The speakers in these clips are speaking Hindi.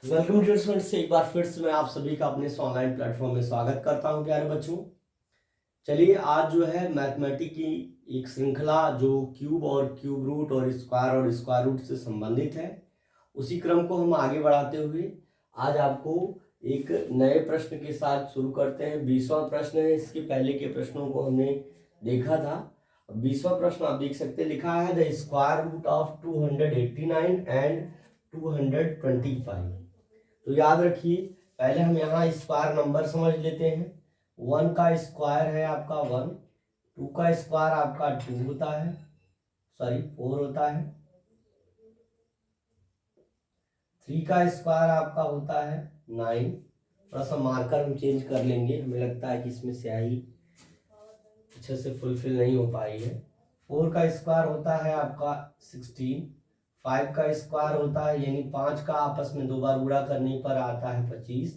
वेलकम डियर स्टूडेंट्स, एक बार फिर से मैं आप सभी का अपने इस ऑनलाइन प्लेटफॉर्म में स्वागत करता हूं प्यारे बच्चों। चलिए आज जो है मैथमेटिक्स की एक श्रृंखला जो क्यूब और क्यूब रूट और स्क्वायर रूट से संबंधित है, उसी क्रम को हम आगे बढ़ाते हुए आज आपको एक नए प्रश्न के साथ शुरू करते हैं। 20वां प्रश्न है। इसके पहले के प्रश्नों को हमने देखा था। 20वां प्रश्न आप देख सकते हैं, लिखा है the square root of 289 and 225। तो याद रखिए, पहले हम यहाँ स्क्वायर नंबर समझ लेते हैं। 1 का स्क्वायर है आपका 1, 2 का स्क्वायर आपका 2 होता है, सॉरी 4 होता है, 3 का स्क्वायर आपका होता है 9। थोड़ा सा मार्कर हम चेंज कर लेंगे, हमें लगता है कि इसमें स्याही अच्छे से फुलफिल नहीं हो पाई है। 4 का स्क्वायर होता है आपका 16, 5 का स्क्वायर होता है यानी 5 का आपस में दो बार गुणा करने पर आता है 25,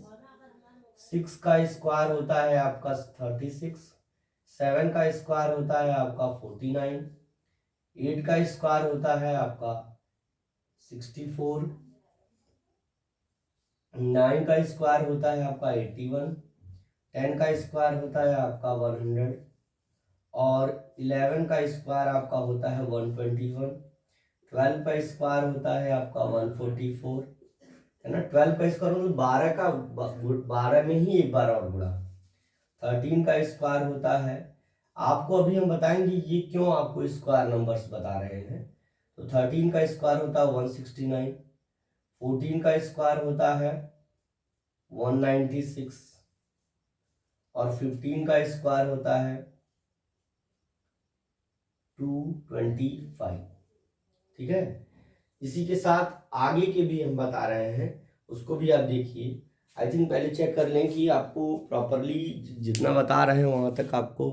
6 का स्क्वायर होता है आपका 36, 7 का स्क्वायर होता है आपका 49, 8 का स्क्वायर होता है आपका 64, 9 का स्क्वायर होता है आपका 81, 10 का स्क्वायर होता है आपका 100 और 11 का स्क्वायर आपका होता है 121, 12 का स्क्वायर होता है आपका 144, है ना। 12 का स्क्वायर मतलब 12 का 12 में ही एक बार और गुणा। 13 का स्क्वायर होता है, आपको अभी हम बताएंगे ये क्यों आपको स्क्वायर नंबर्स बता रहे हैं। तो 13 का स्क्वायर होता है 169, 14 का स्क्वायर होता है 196 और 15 का स्क्वायर होता है 225। ठीक है, इसी के साथ आगे के भी हम बता रहे हैं, उसको भी आप देखिए। आई थिंक पहले चेक कर लें कि आपको प्रॉपरली जितना बता रहे हैं वहाँ तक आपको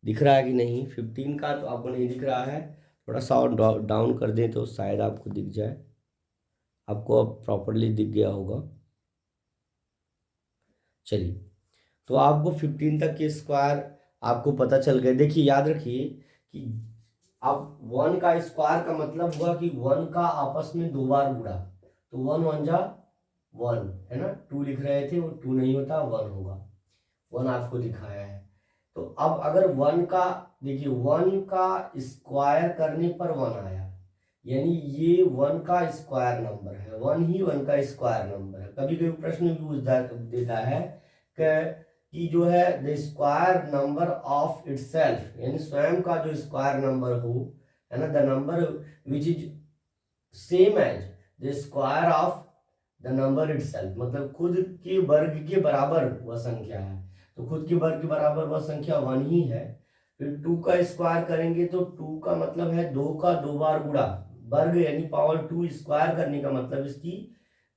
दिख रहा है कि नहीं। 15 का तो आपको नहीं दिख रहा है, थोड़ा सा और डाउन कर दें तो शायद आपको दिख जाए। आपको अब प्रॉपरली दिख गया होगा। चलिए, तो आपको 15 तक के स्क्वायर आपको पता चल गए। देखिए याद रखिए कि अब 1 का स्क्वायर का मतलब हुआ कि 1 का आपस में दो बार गुणा। तो 1 1 जा 1, है ना। 2 लिख रहे थे, वो 2 नहीं होता, 1 होगा। 1 आपको दिखाया है। तो अब अगर 1 का, देखिए 1 का स्क्वायर करने पर 1 आया, यानी ये 1 का स्क्वायर नंबर है। 1 ही 1 का स्क्वायर नंबर है। कभी कभी प्रश्न भी पूछ देता है कि जो है the square number of itself, यानी स्वयं का जो स्क्वायर नंबर हो, है ना, the number which is same as the square of the number itself, मतलब खुद के वर्ग के बराबर वह संख्या है। तो खुद के वर्ग के बराबर वह संख्या 1 ही है। फिर 2 का स्क्वायर करेंगे तो 2 का मतलब है 2 का दो बार गुणा। वर्ग यानी पावर 2 स्क्वायर करने का मतलब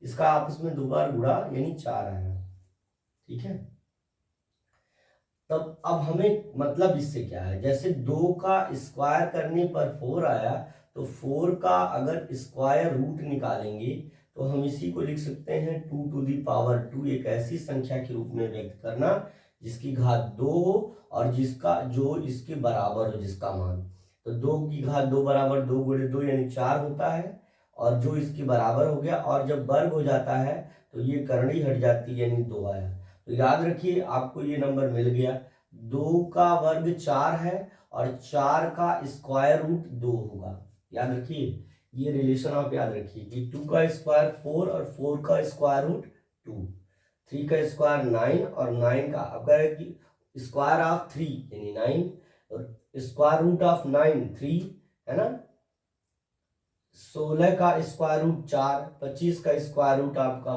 इसका आपस में दो बार गुणा यानी 4 आया। ठीक है, तब अब हमें मतलब इससे क्या है, जैसे 2 का स्क्वायर करने पर 4 आया, तो 4 का अगर स्क्वायर रूट निकालेंगे तो हम इसी को लिख सकते हैं 2 टू दी पावर 2, एक ऐसी संख्या के रूप में व्यक्त करना जिसकी घात 2 हो और जिसका जो इसके बराबर हो, जिसका मान। तो 2 की घात 2 बराबर 2 गुणे 2 यानी 4 होता है, और जो इसके बराबर हो गया, और जब वर्ग हो जाता है तो ये करनी हट जाती है यानी 2 आया। तो याद रखिए आपको ये नंबर मिल गया। 2 का वर्ग 4 है और 4 का स्क्वायर रूट 2 होगा। याद रखिए, ये रिलेशन आप याद रखिए कि 2 का स्क्वायर 4 और 4 का स्क्वायर रूट 2, 3 का स्क्वायर 9 और 9 का अब कह रहे कि स्क्वायर ऑफ 3 यानी 9 और स्क्वायर रूट ऑफ 9 3, है ना। 16 का स्क्वायर रूट 4, 25 का स्क्वायर रूट आपका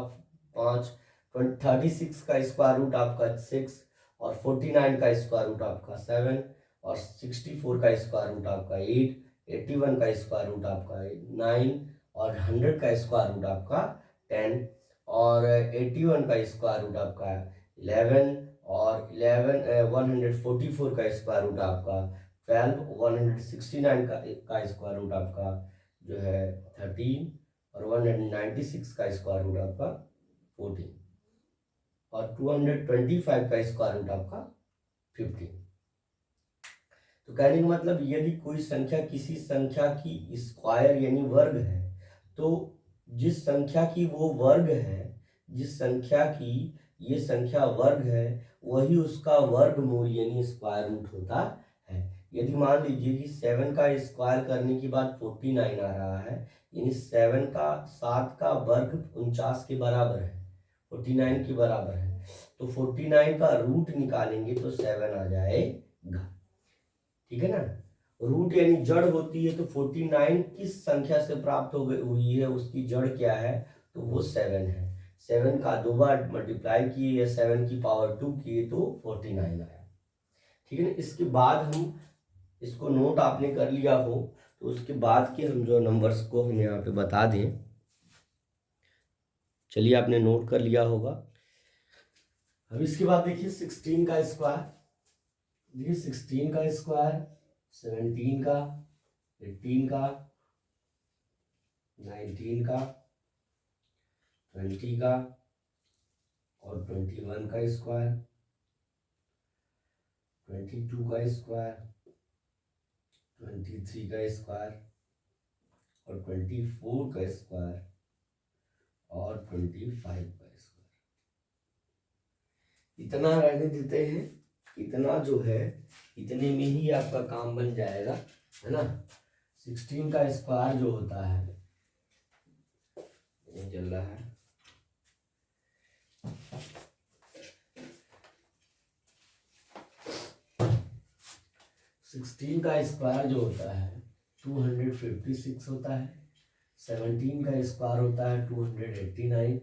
5, 36 का स्क्वायर रूट आपका 6 और 49 का स्क्वायर रूट आपका 7 और 64 का स्क्वायर रूट आपका 8, 81 का स्क्वायर रूट आपका 9 और 100 का स्क्वायर रूट आपका 10 और 81 का स्क्वायर रूट आपका 11 और 144 का स्क्वायर रूट आपका 12, 169 का स्क्वायर रूट आपका जो है 13 और 196 का स्क्वायर रूट आपका 14 और 225 का स्क्वायर रूट आपका 15। तो कहने का मतलब यदि कोई संख्या किसी संख्या की स्क्वायर यानी वर्ग है, तो जिस संख्या की वो वर्ग है जिस संख्या की ये संख्या वर्ग है वही उसका वर्गमूल यानी स्क्वायर रूट होता है। यदि मान लीजिए कि 7 का स्क्वायर करने के बाद 49 आ रहा है, यानी 7 का वर्ग 49 के बराबर है, 49 के बराबर है, तो 49 का रूट निकालेंगे तो 7 आ जाएगा। ठीक है ना। रूट यानी जड़ होती है, तो 49 किस संख्या से प्राप्त हो गई हुई है, उसकी जड़ क्या है, तो वो 7 है। 7 का 2 बार मल्टीप्लाई किए या 7 की पावर 2 किए तो 49 आया। ठीक है ना। इसके बाद हम इसको नोट आपने कर लिया हो तो उसके बाद के हम जो नंबर्स को हम यहाँ पे बता दें। चलिए आपने नोट कर लिया होगा। अब इसके बाद देखिए 16 का स्क्वायर, देखिए 16 का स्क्वायर, 17 का, 18 का, 19 का, 20 का और 21 का स्क्वायर, 22 का स्क्वायर, 23 का स्क्वायर और 24 का स्क्वायर और 25 का स्क्वायर। इतना रहने देते हैं, इतना जो है इतने में ही आपका काम बन जाएगा, है ना। 16 का स्क्वायर जो होता है, ये चल रहा है, 16 का स्क्वायर जो होता है 256 होता है। 17 का स्क्वायर होता है 289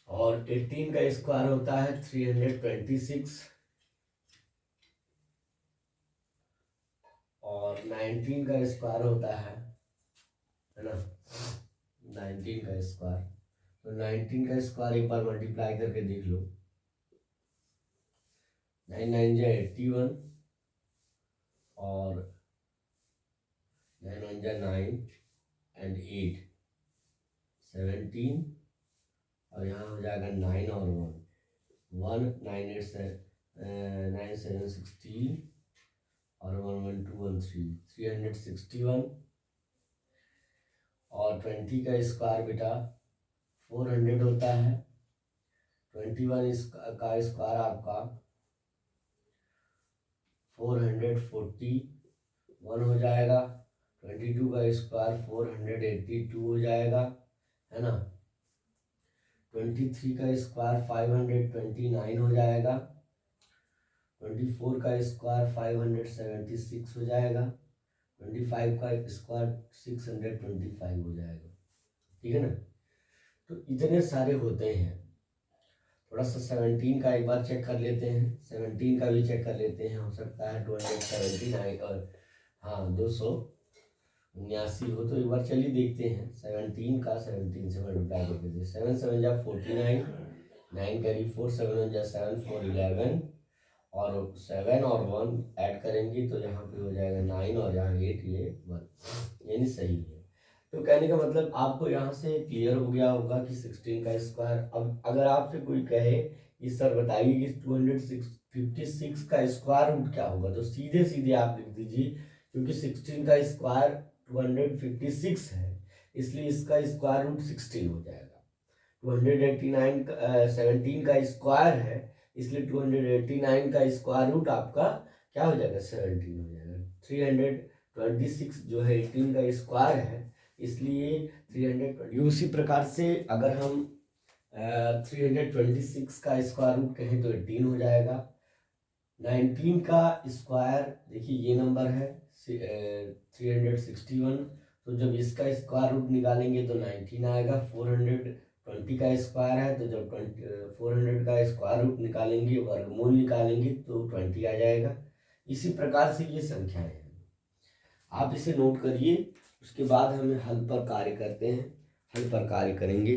और 18 का स्क्वायर होता है 326 और 19 का स्क्वायर होता है ना, 19 का स्क्वायर, तो 19 का स्क्वायर एक बार मल्टीप्लाई करके देख लो, 9 9 जा 81 और 9 1 जा 9 एंड 8 17 और यहाँ हो जाएगा 9 और 1 9 8 से 9 7 16 और 1 1 2 1 3 361 और 20 का स्क्वायर बेटा 400 होता है। 21 का स्क्वायर आपका 441 हो जाएगा। 22 का स्क्वायर 482 हो जाएगा, है ना। 23 का स्क्वायर 529 हो जाएगा। 24 का स्क्वायर 576 हो जाएगा। 25 का स्क्वायर 625 हो जाएगा। ठीक है ना। तो इतने सारे होते हैं। थोड़ा सा 17 का एक बार चेक कर लेते हैं, 17 का भी चेक कर लेते हैं, हो सकता है 279 और हाँ 279 हो, तो एक बार चलिए देखते हैं। 17 का 17 से मल्टीप्लाई करके दे, 7 7 जा 49, 9 कैरी 4 7 1 जा 7 4 11 और 7 और 1 ऐड करेंगे तो यहाँ पे हो जाएगा 9 और यहाँ 8 ये 1, यानी सही है। तो कहने का मतलब आपको यहाँ से क्लियर हो गया होगा कि 16 का स्क्वायर। अब अगर आपसे कोई कहे कि सर बताइए कि 256 का स्क्वायर रूट क्या होगा, तो सीधे सीधे आप लिख दीजिए, क्योंकि 16 का स्क्वायर 256 है इसलिए इसका स्क्वायर रूट 16 हो जाएगा। 289 17 का स्क्वायर है इसलिए 289 का स्क्वायर रूट आपका क्या हो जाएगा, 17 हो जाएगा। 326 जो है 18 का स्क्वायर है इसलिए 320। उसी प्रकार से अगर हम 326 का स्क्वायर रूट कहें तो 18 हो जाएगा। 19 का स्क्वायर देखिए ये नंबर है 361, तो जब इसका स्क्वायर रूट निकालेंगे तो 19 आएगा। 420 का स्क्वायर है तो जब 400 का स्क्वायर रूट निकालेंगे, वर्गमूल निकालेंगे तो 20 आ जाएगा। इसी प्रकार से ये संख्याएं हैं, आप इसे नोट करिए। उसके बाद हम हल पर कार्य करते हैं, हल पर कार्य करेंगे।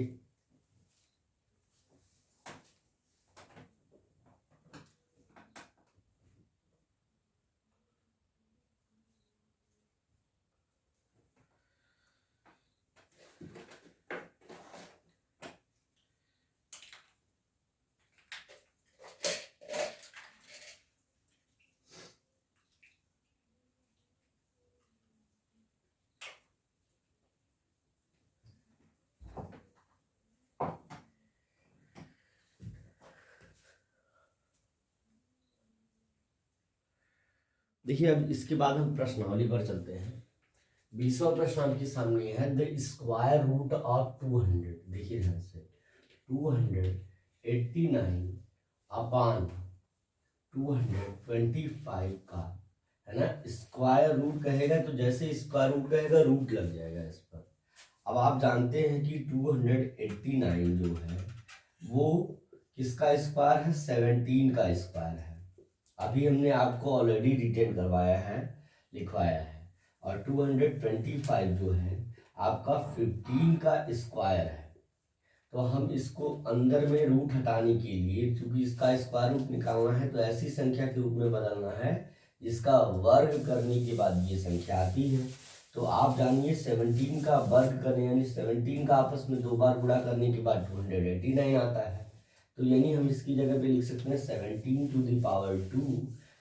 देखिए अब इसके बाद हम प्रश्नावली पर चलते हैं। 20वां प्रश्न आपके सामने है, द स्क्वायर रूट ऑफ 200, देखिए ध्यान से, 289 अपान 225 का, है ना, स्क्वायर रूट कहेगा तो जैसे स्क्वायर रूट कहेगा रूट लग जाएगा इस पर। अब आप जानते हैं कि 289 जो है वो किसका स्क्वायर है, 17 का स्क्वायर है। अभी हमने आपको ऑलरेडी रिटेन करवाया है, लिखवाया है। और 225 जो है आपका 15 का स्क्वायर है। तो हम इसको अंदर में रूट हटाने के लिए, क्योंकि इसका स्क्वायर रूट निकालना है तो ऐसी संख्या के रूप में बदलना है जिसका वर्ग करने के बाद ये संख्या आती है। तो आप जानिए 17 का वर्ग करने यानी 17 का आपस में 2 बार गुणा करने के बाद 289 आता है। तो यानी हम इसकी जगह पे लिख सकते हैं 17 टू द पावर 2,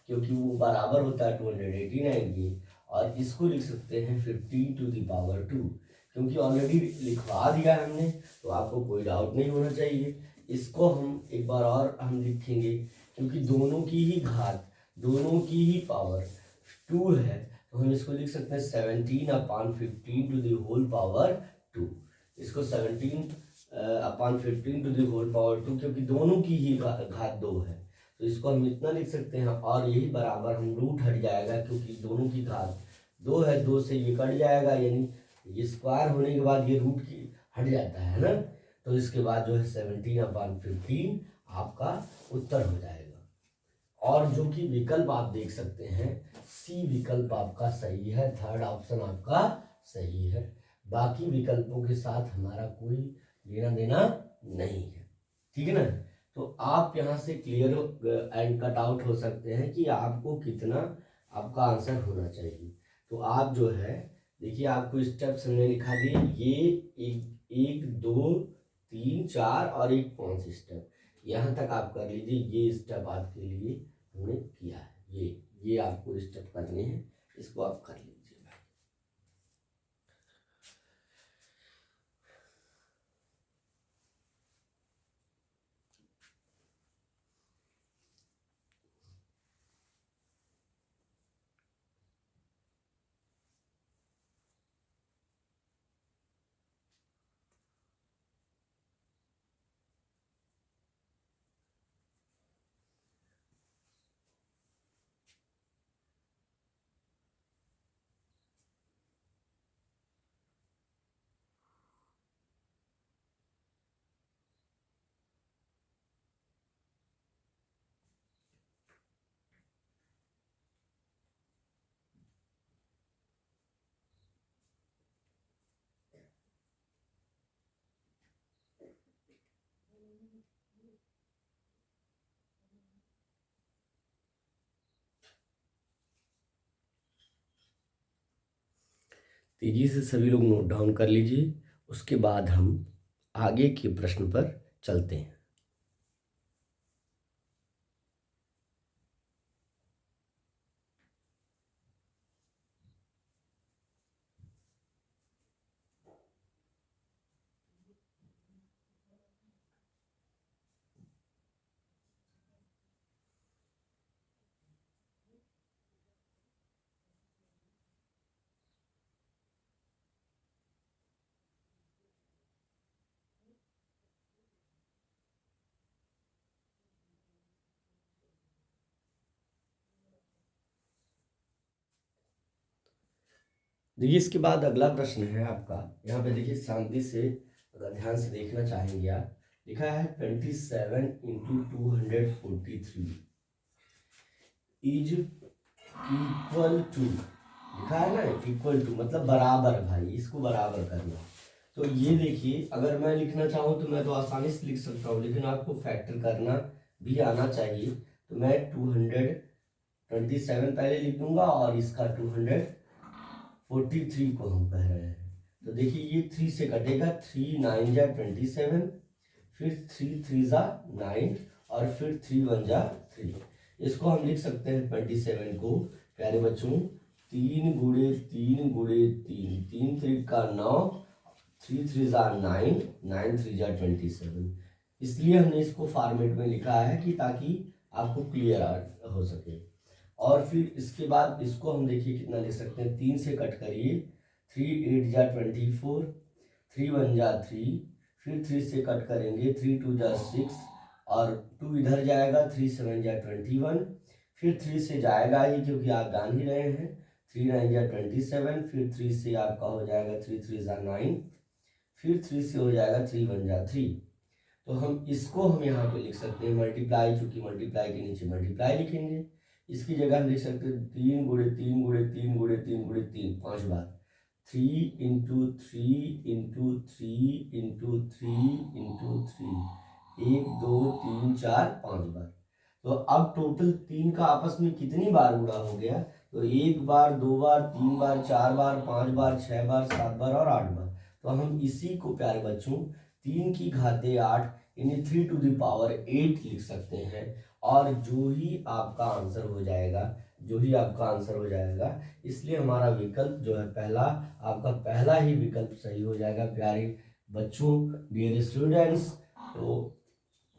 क्योंकि वो बराबर होता है 289 के। और इसको लिख सकते हैं 15 टू द पावर 2, क्योंकि ऑलरेडी लिखवा दिया है हमने, तो आपको कोई डाउट नहीं होना चाहिए। इसको हम एक बार और हम लिखेंगे, क्योंकि दोनों की ही घात, दोनों की ही पावर 2 है, तो हम इसको लिख सकते हैं 17 अपान 15 टू द होल पावर 2। इसको 17 अपान 15 टू द होल पावर 2, क्योंकि दोनों की ही घात 2 है, तो इसको हम इतना लिख सकते हैं। और यही बराबर हम रूट हट जाएगा, क्योंकि दोनों की घात 2 है, 2 से ये कट जाएगा, यानी ये स्क्वायर होने के बाद ये रूट की हट जाता है ना। तो इसके बाद जो है 17 अपान 15 आपका उत्तर हो जाएगा। और जो कि विकल्प आप देख सकते हैं, सी विकल्प आपका सही है, थर्ड ऑप्शन आपका सही है। बाकी विकल्पों के साथ हमारा कोई लेना देना नहीं है, ठीक है ना। तो आप यहाँ से क्लियर एंड कट आउट हो सकते हैं कि आपको कितना आपका आंसर होना चाहिए। तो आप जो है देखिए, आपको स्टेप्स हमने लिखा दिए, ये एक 2 3 4 और एक 5 स्टेप, यहाँ तक आप कर लीजिए। ये स्टेप आपके लिए हमने किया है, ये आपको स्टेप करने हैं, इसको आप कर लीजिए। तेजी से सभी लोग नोट डाउन कर लीजिए, उसके बाद हम आगे के प्रश्न पर चलते हैं। देखिए इसके बाद अगला प्रश्न है आपका, यहाँ पे देखिए शांति से अगर ध्यान से देखना चाहेंगे आप, लिखा है 27 इंटू 243 इज इक्वल टू, लिखा है ना इक्वल टू मतलब बराबर, भाई इसको बराबर करना। तो ये देखिए, अगर मैं लिखना चाहूँ तो मैं तो आसानी से लिख सकता हूँ, लेकिन आपको फैक्टर करना भी आना चाहिए। तो मैं 227 पहले लिख दूंगा और इसका 243 को हम कह रहे हैं। तो देखिए ये 3 से कटेगा, 3 9 जा 27, फिर 3 3 जा 9 और फिर 3 1 जा 3। इसको हम लिख सकते हैं 27 को प्यारे बच्चों 3 गुणे 3 गुणे 3, 3 3 का 9, 3 3 जा 9, 9 3 जा 27। इसलिए हमने इसको फॉर्मेट में लिखा है कि ताकि आपको क्लियर हो सके। और फिर इसके बाद इसको हम देखिए कितना ले सकते हैं, 3 से कट करिए, 3 8 जा 24, 3 1 जा 3, फिर 3 से कट करेंगे, 3 2 जा 6 और 2 इधर जाएगा, 3 7 जा 21, फिर 3 से जाएगा ही क्योंकि आप जान ही रहे हैं, 3 9 जा 27, फिर 3 से आपका हो जाएगा 3 3 जा 9, फिर 3 से हो जाएगा 3 1 जा 3। तो हम इसको हम यहाँ पे लिख सकते हैं मल्टीप्लाई, चूंकि मल्टीप्लाई के नीचे मल्टीप्लाई लिखेंगे, इसकी जगह हम लिख सकते हैं 3 गुणे 3 गुणे 3 गुणे 3 गुणे 3 5 बार, 3 इंटू 3 इंटू 3 इंटू 3 इंटू 3, 1 2 3 4 5 बार। तो अब टोटल 3 का आपस में कितनी बार गुणा हो गया, तो 1 बार 2 बार 3 बार 4 बार 5 बार 6 बार 7 बार और 8 बार। तो हम इसी को प्यारे बच्चों 3 की घाते 8 यानी 3 टू द पावर 8 लिख सकते हैं। और जो ही आपका आंसर हो जाएगा, इसलिए हमारा विकल्प जो है पहला, आपका पहला ही विकल्प सही हो जाएगा प्यारे बच्चों, डियर स्टूडेंट्स। तो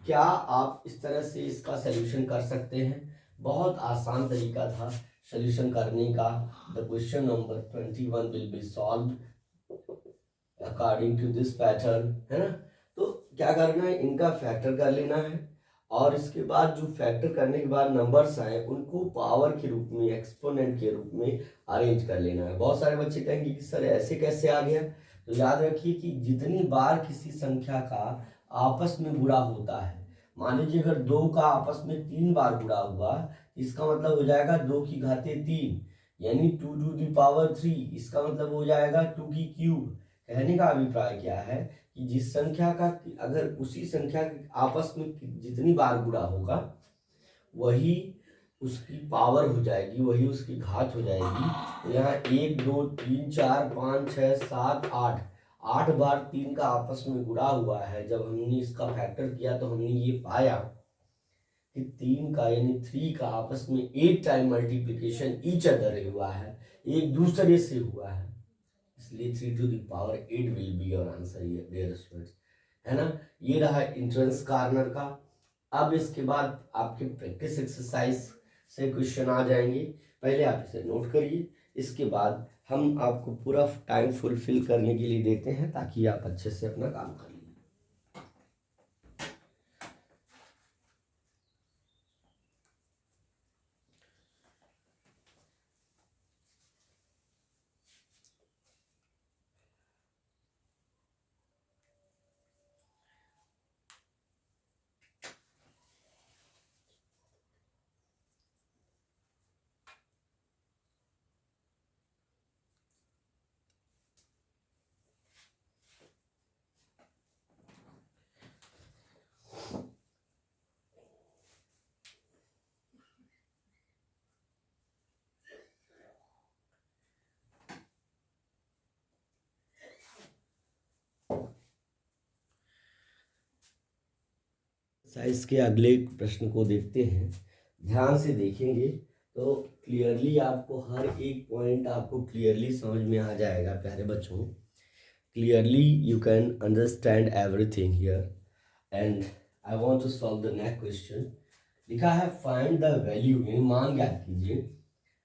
क्या आप इस तरह से इसका सलूशन कर सकते हैं? बहुत आसान तरीका था सलूशन करने का। The question number 21 will be solved according to this pattern, है ना। तो क्या करना है, इनका फैक्टर कर लेना है और इसके बाद जो फैक्टर करने के बाद नंबर्स आए उनको पावर के रूप में, एक्सपोनेंट के रूप में अरेंज कर लेना है। बहुत सारे बच्चे कहेंगे कि सर ऐसे कैसे आ गया, तो याद रखिए कि जितनी बार किसी संख्या का आपस में गुणा होता है, मान लीजिए अगर 2 का आपस में 3 बार गुणा हुआ, इसका मतलब हो जाएगा 2 की घाते 3 यानी 2 टू द पावर 3, इसका मतलब हो जाएगा 2 की क्यूब। कहने का अभिप्राय क्या है कि जिस संख्या का अगर उसी संख्या के आपस में जितनी बार गुणा होगा वही उसकी पावर हो जाएगी, वही उसकी घात हो जाएगी। तो यहाँ 1 2 3 4 5 6 7 8, 8 बार 3 का आपस में गुणा हुआ है। जब हमने इसका फैक्टर किया तो हमने ये पाया कि 3 का यानी 3 का आपस में 8 टाइम मल्टीप्लीकेशन ईच अदर हुआ है, एक दूसरे से हुआ है, इसलिए 3 to the power 8 will be your answer dear students, है ना। ये रहा एंट्रेंस कॉर्नर का। अब इसके बाद आपके प्रैक्टिस एक्सरसाइज से क्वेश्चन आ जाएंगे, पहले आप इसे नोट करिए, इसके बाद हम आपको पूरा टाइम फुलफिल करने के लिए देते हैं ताकि आप अच्छे से अपना काम कर लीजिए। एक्सरसाइज के अगले प्रश्न को देखते हैं, ध्यान से देखेंगे तो क्लियरली आपको हर एक पॉइंट आपको क्लियरली समझ में आ जाएगा प्यारे बच्चों। Clearly you can understand everything here and I want to solve the next question. लिखा है फाइंड द वैल्यू, यानी मान ज्ञात कीजिए।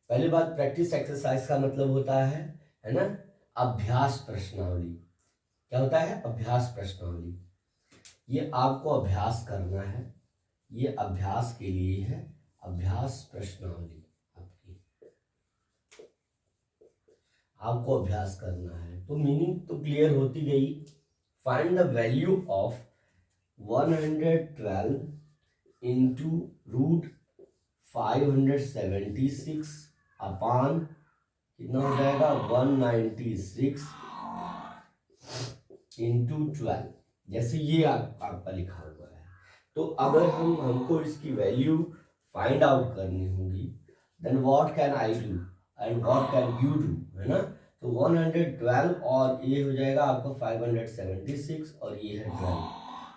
पहली बात, प्रैक्टिस एक्सरसाइज का मतलब होता है ना, अभ्यास प्रश्नावली। क्या होता है? अभ्यास प्रश्नावली। ये आपको अभ्यास करना है, ये अभ्यास के लिए है, अभ्यास प्रश्नावली आपको अभ्यास करना है। तो मीनिंग तो क्लियर होती गई। Find the value of 112 into root 576 upon कितना हो जाएगा 196 इंटू 12, जैसे ये आपका लिखा हुआ है। तो अगर हमको इसकी वैल्यू फाइंड आउट करनी होगी, then what can I do and what can you do, है ना। तो 112 और ये हो जाएगा आपका 576 और ये है 12।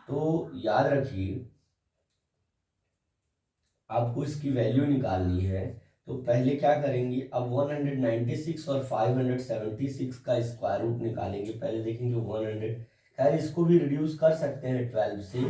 तो याद रखिए आपको इसकी वैल्यू निकालनी है, तो पहले क्या करेंगे, अब 196 और 576 का स्क्वायर रूट निकालेंगे। पहले देखेंगे 100, खैर इसको भी रिड्यूस कर सकते हैं 12 से,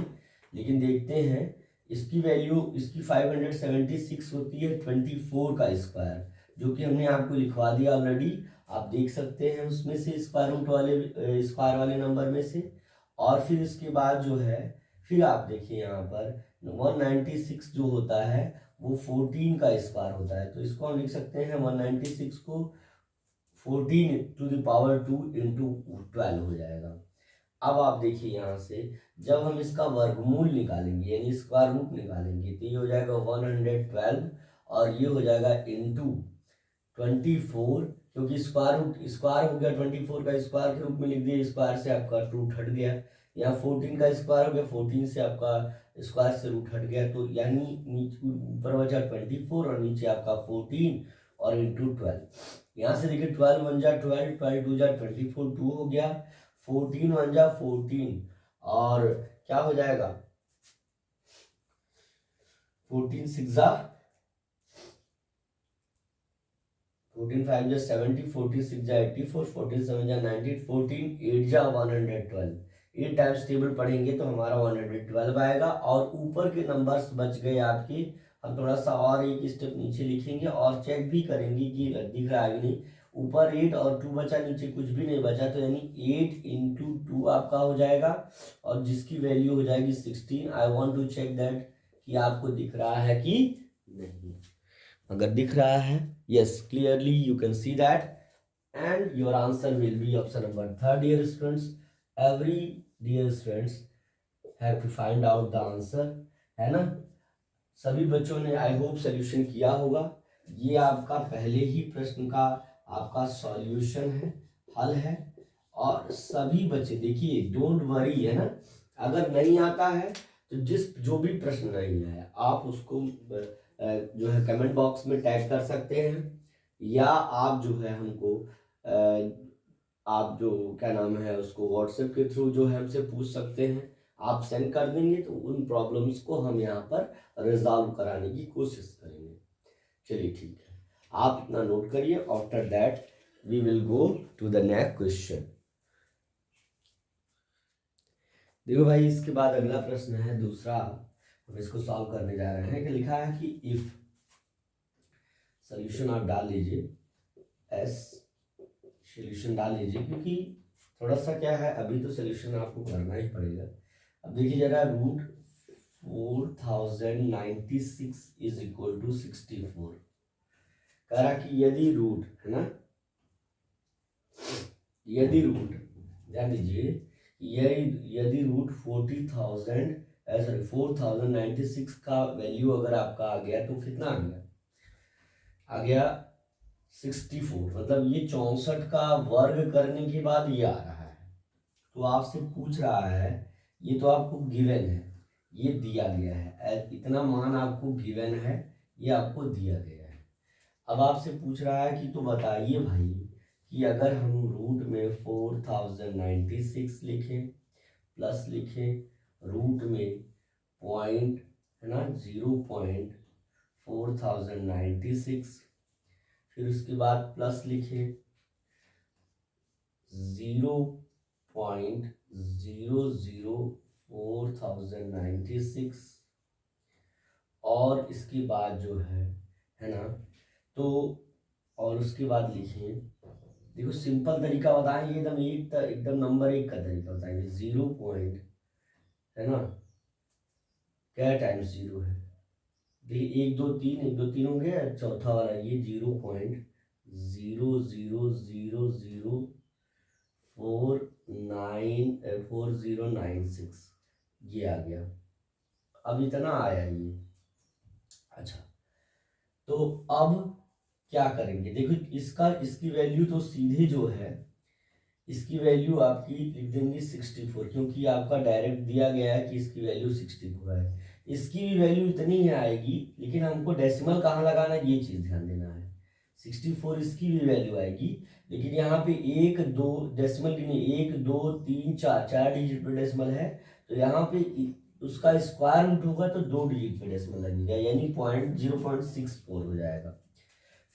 लेकिन देखते हैं इसकी वैल्यू इसकी 576 होती है 24 का स्क्वायर, जो कि हमने आपको लिखवा दिया ऑलरेडी, आप देख सकते हैं उसमें से स्क्वायर रूट वाले स्क्वायर वाले नंबर में से। और फिर इसके बाद जो है फिर आप देखिए यहाँ पर 196 जो होता है वो 14 का स्क्वायर होता है, तो इसको हम लिख सकते हैं 196 को 14 टू द पावर 2 इंटू 12 हो जाएगा। अब आप देखिए यहाँ से जब हम इसका वर्गमूल निकालेंगे यानी स्क्वायर रूट निकालेंगे तो ये हो जाएगा 112 और ये हो जाएगा इंटू 24, क्योंकि स्क्वायर रूट स्क्वायर हो गया 24 का स्क्वायर के रूप में लिख दिया, स्क्वायर से आपका रूट हट गया। यहाँ 14 का स्क्वायर हो गया, 14 से आपका स्क्वायर से रूट हट गया, तो यानी नीचे ऊपर बचा 24 और नीचे आपका 14 और इंटू 12। यहाँ से देखिए 12 1 जा 12, 12 2 जा 24, 2 हो गया, 14 1 जा 14 और क्या हो जाएगा 14 6 जा 14 5 जा 70, 14 6 जा 84, 14 7 जा 90, 14 8 जा 112। 8 टाइम्स टेबल पढ़ेंगे तो हमारा 112 आएगा। और ऊपर के नंबर्स बच गए आपके, हम थोड़ा सा और एक स्टेप नीचे लिखेंगे और चेक भी करेंगे कि दिख रहा है कि नहीं। ऊपर 8 और 2 बचा, नीचे कुछ भी नहीं बचा, तो यानी 8 इंटू 2 आपका हो जाएगा और जिसकी वैल्यू हो जाएगी 16। I want to check that कि आपको दिख रहा है कि नहीं। अगर दिख रहा है yes clearly you can see that and your answer will be option number 3 dear students। every dear students have to find out the answer, है ना। सभी बच्चों ने आई होप सोल्यूशन किया होगा। ये आपका पहले ही प्रश्न का आपका सॉल्यूशन है, हल है। और सभी बच्चे देखिए डोंट वरी, है ना, अगर नहीं आता है तो जो भी प्रश्न नहीं आया आप उसको जो है कमेंट बॉक्स में टैग कर सकते हैं, या आप जो है हमको आप जो क्या नाम है उसको व्हाट्सएप के थ्रू जो है हमसे पूछ सकते हैं। आप सेंड कर देंगे तो उन प्रॉब्लम्स को हम यहाँ पर रिजॉल्व कराने की कोशिश करेंगे। चलिए ठीक है, आप इतना नोट करिए। After that we will go to the next question. देखो भाई, इसके बाद अगला प्रश्न है दूसरा, हम इसको सॉल्व करने जा रहे हैं। कि लिखा है कि इफ, सोल्यूशन आप डाल लीजिए एस, सोल्यूशन डाल लीजिए क्योंकि थोड़ा सा क्या है अभी तो सोल्यूशन आपको करना ही पड़ेगा। अब देखिए जरा, रूट 4096 इज इक्वल टू 64। कह रहा कि यदि रूट, है ना, यदि रूट, ध्यान दीजिए, यदि रूट 4096 का वैल्यू अगर आपका आ गया तो कितना आ गया, आ गया 64, मतलब ये 64 का वर्ग करने के बाद ये आ रहा है। तो आपसे पूछ रहा है, ये तो आपको गिवन है, ये दिया गया है, इतना मान आपको गिवन है, ये आपको दिया गया है। अब आपसे पूछ रहा है कि तो बताइए भाई कि अगर हम रूट में 4096 लिखें प्लस लिखें रूट में पॉइंट, है ना, 0.4096, फिर उसके बाद प्लस लिखें 0.00496 और इसके बाद जो है ना, तो और उसके बाद लिखें, देखो सिंपल तरीका बताएंगे, एकदम नंबर 1 का तरीका बताएंगे। 0 पॉइंट, है ना, क्या टाइम्स 0 है, देखिए 1 2 3, 1 2 3 हो गया, चौथा वाला ये 0.0004096 ये आ गया। अब इतना आया ये। अच्छा, तो अब क्या करेंगे, देखो इसकी वैल्यू तो सीधे जो है, इसकी वैल्यू आपकी लिख देंगे 64, क्योंकि आपका डायरेक्ट दिया गया है कि इसकी वैल्यू 64 है। इसकी भी वैल्यू इतनी ही आएगी, लेकिन हमको डेसिमल कहाँ लगाना है ये चीज़ ध्यान देना है। 64 इसकी भी वैल्यू आएगी, लेकिन यहाँ पे 1 2 डेसिमल की नहीं, 1 2 3 4 4 डिजिट पे डेसिमल है, तो यहाँ पे उसका स्क्वायर रूट होगा तो 2 डिजिट पे डेसिमल लगेगा, यानी 0.64 हो जाएगा।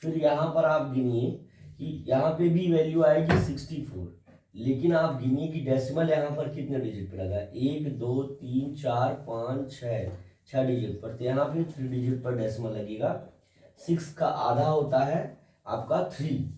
फिर यहाँ पर आप गिनिए कि यहाँ पे भी वैल्यू आएगी 64, लेकिन आप गिनिए कि डेसिमल यहाँ पर कितने डिजिट पे लगा, 1 2 3 4 5 6 6 डिजिट पर, तो यहाँ पे 3 डिजिट पर डेसिमल लगेगा। 6 का आधा होता है आपका 3,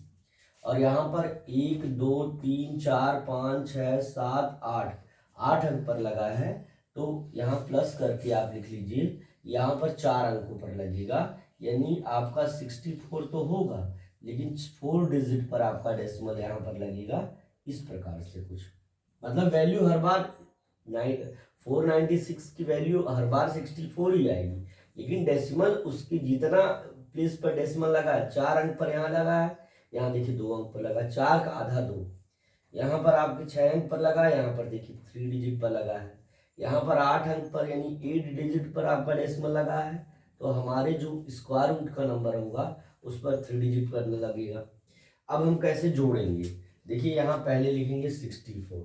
और यहाँ पर 1 2 3 4 5 6 7 8 8 अंक पर लगा है, तो यहाँ प्लस करके आप लिख लीजिए, यहाँ पर 4 अंकों पर लगेगा, यानी आपका 64 तो होगा, लेकिन 4 डिजिट पर आपका डेसिमल यहाँ पर लगेगा। इस प्रकार से कुछ मतलब वैल्यू हर बार 496 की वैल्यू हर बार 64 ही आएगी, लेकिन डेसिमल उसकी जितना प्लेस पर डेसिमल लगा है, 4 अंक पर यहाँ लगा है, यहाँ देखिए 2 अंक पर लगा, 4 का आधा 2, यहाँ पर आपके 6 अंक पर लगा, यहाँ पर देखिए 3 डिजिट पर लगा है, यहाँ पर 8 अंक पर यानी 8 डिजिट पर आपका डेसिमल लगा है, तो हमारे जो स्क्वायर रूट का नंबर होगा उस पर 3 डिजिट पर लगेगा। अब हम कैसे जोड़ेंगे, देखिए यहाँ पहले लिखेंगे 64,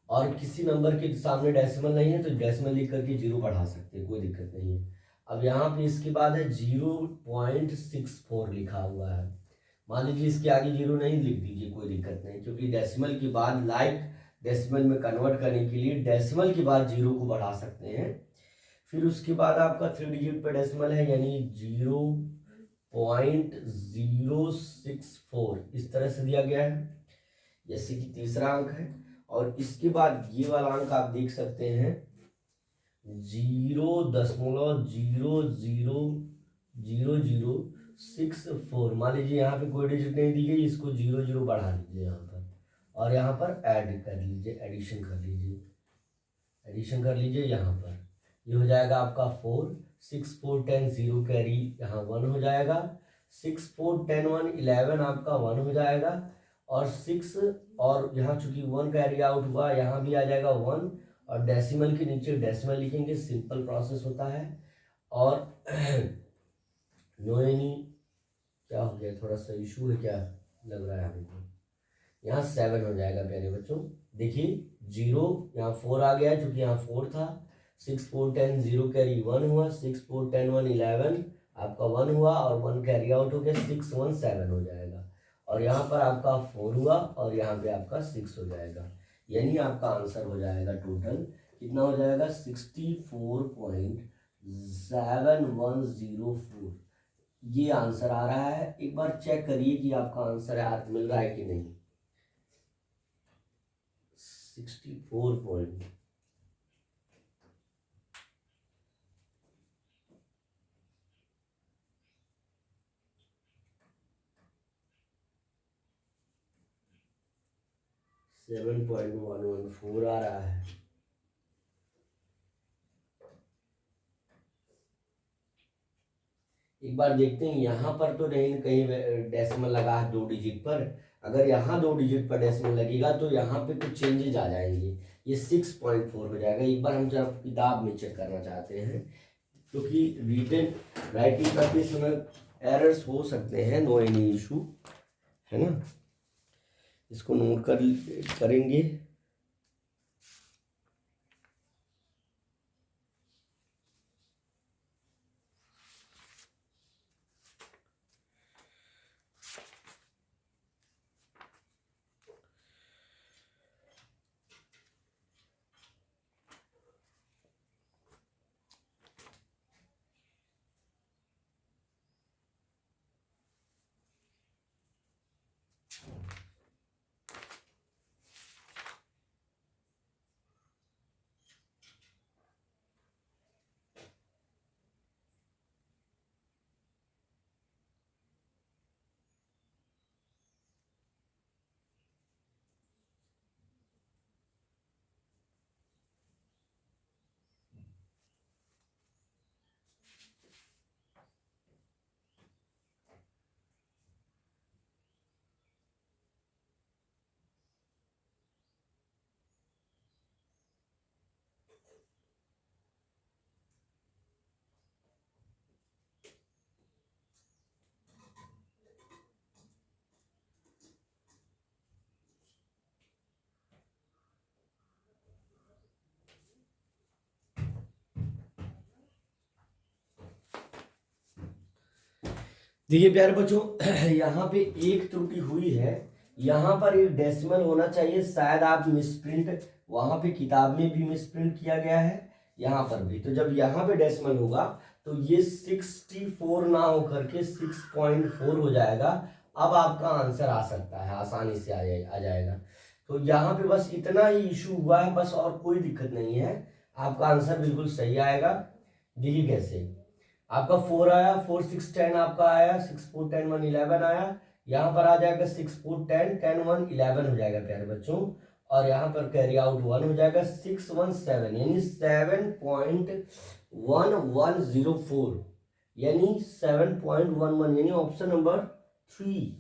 और किसी नंबर के सामने डेसिमल नहीं है तो डेसिमल लिख करके 0 बढ़ा सकते हैं, कोई दिक्कत नहीं है। अब यहाँ पे इसके बाद है 0.64 लिखा हुआ है, मान लीजिए इसके आगे 0 नहीं लिख दीजिए, कोई दिक्कत नहीं, क्योंकि डेसिमल के बाद डेसिमल में कन्वर्ट करने के लिए डेसिमल के बाद 0 को बढ़ा सकते हैं। फिर उसके बाद आपका 3 डिजिट पर डेसिमल है, यानी 0.064 इस तरह से दिया गया है, जैसे कि तीसरा अंक है। और इसके बाद ये वाला अंक आप देख सकते हैं 0.000064, मान लीजिए यहाँ पे कोई डिजिट नहीं दी गई, इसको 0 बढ़ा लीजिए यहाँ पर, और यहाँ पर ऐड कर लीजिए, एडिशन कर लीजिए, यहाँ पर ये हो जाएगा आपका 4, 6 4 10 0 कैरी यहाँ 1 हो जाएगा, 6 4 10 1 11 आपका 1 हो जाएगा, और 6 और यहाँ चूंकि 1 कैरी आउट हुआ, यहाँ भी आ जाएगा 1, और डेसिमल के नीचे डेसिमल लिखेंगे, सिंपल प्रोसेस होता है। और नोएनी क्या हो गया, थोड़ा सा इशू है क्या लग रहा है हमको, यहाँ 7 हो जाएगा प्यारे बच्चों। देखिए 0 यहाँ 4 आ गया है, चूंकि यहाँ 4 था, 6 4 10 0 कैरी 1 हुआ, 6 4 10 1 11 आपका 1 हुआ, और 1 कैरी आउट हो गया, 6 1 7 हो जाएगा, और यहाँ पर आपका 4 हुआ, और यहाँ पे आपका 6 हो जाएगा, यानी आपका आंसर हो जाएगा टोटल कितना हो जाएगा 64.7104, ये आंसर आ रहा है। एक बार चेक करिए कि आपका आंसर याद मिल रहा है कि नहीं। 64 पॉइंट $7.114 आ रहा है। एक बार देखते हैं, यहाँ पर तो नहीं कहीं डेसिमल लगा है 2 डिजिट पर, अगर यहाँ 2 डिजिट पर डेसिमल लगेगा तो यहाँ पे कुछ चेंजेज आ जाएंगे, ये 6.4 हो जाएगा। एक बार हम जब किताब में चेक करना चाहते हैं, क्योंकि रिटन राइटिंग करते समय एरर्स हो सकते हैं, नो एनी इशू है ना, इसको नोट करेंगे। देखिए प्यारे बच्चों, यहाँ पे एक त्रुटि हुई है, यहाँ पर एक डेसिमल होना चाहिए, शायद आप मिसप्रिंट, वहां पे किताब में भी मिसप्रिंट किया गया है, यहाँ पर भी। तो जब यहाँ पे डेसिमल होगा तो ये 64 ना होकर के 6.4 हो जाएगा। अब आपका आंसर आ सकता है, आसानी से आ जाएगा। तो यहाँ पे बस इतना ही इशू हुआ है, बस और कोई दिक्कत नहीं है, आपका आंसर बिल्कुल सही आएगा। देखिए कैसे आपका 4 आया, 4 6 10 आपका आया, 6 4 10 1 11 आया। यहाँ पर आ जाएगा 6 4 10 10 1 11 हो जाएगा प्यारे बच्चों। और यहाँ पर कैरी आउट 1 हो जाएगा, 6 1 7 यानी 7.1104 यानी 7.11 यानी option number 3।